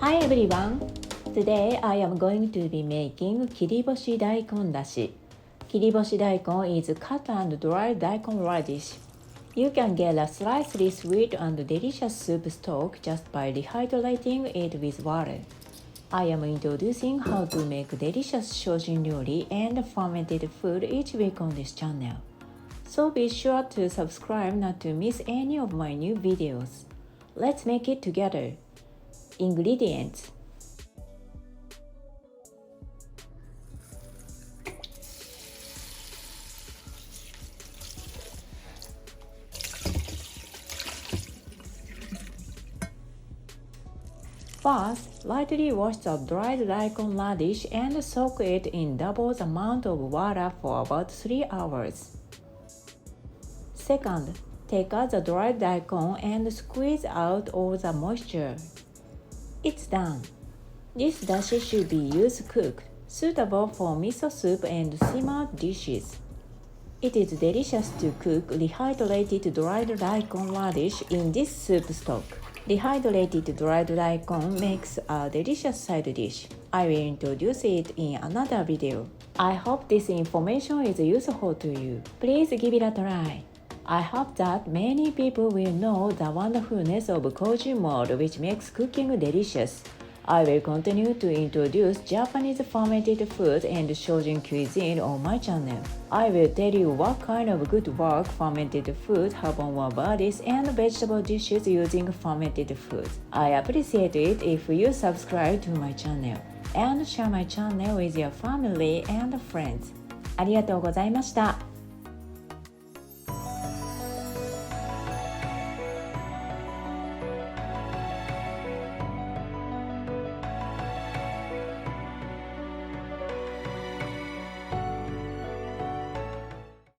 Hi everyone! Today I am going to be making 切り干し大根だし。切り干し大根 is cut and dried daikon radish. You can get a slightly sweet and delicious soup stock just by rehydrating it with water. I am introducing how to make delicious 精進料理 and fermented food each week on this channel. So be sure to subscribe not to miss any of my new videos. Let's make it together. Ingredients: First, lightly wash the dried daikon radish and soak it in double the amount of water for about 3 hours. Second, take out the dried daikon and squeeze out all the moisture. It's done. This dashi should be used cooked, suitable for miso soup and simmered dishes. It is delicious to cook rehydrated dried daikon radish in this soup stock. Rehydrated dried daikon makes a delicious side dish. I will introduce it in another video. I hope this information is useful to you. Please give it a try. I hope that many people will know the wonderfulness of Koji mold, which makes cooking delicious. I will continue to introduce Japanese fermented food and Shojin cuisine on my channel. I will tell you what kind of good work fermented foods have on our bodies and vegetable dishes using fermented foods. I appreciate it if you subscribe to my channel and share my channel with your family and friends. ありがとうございました。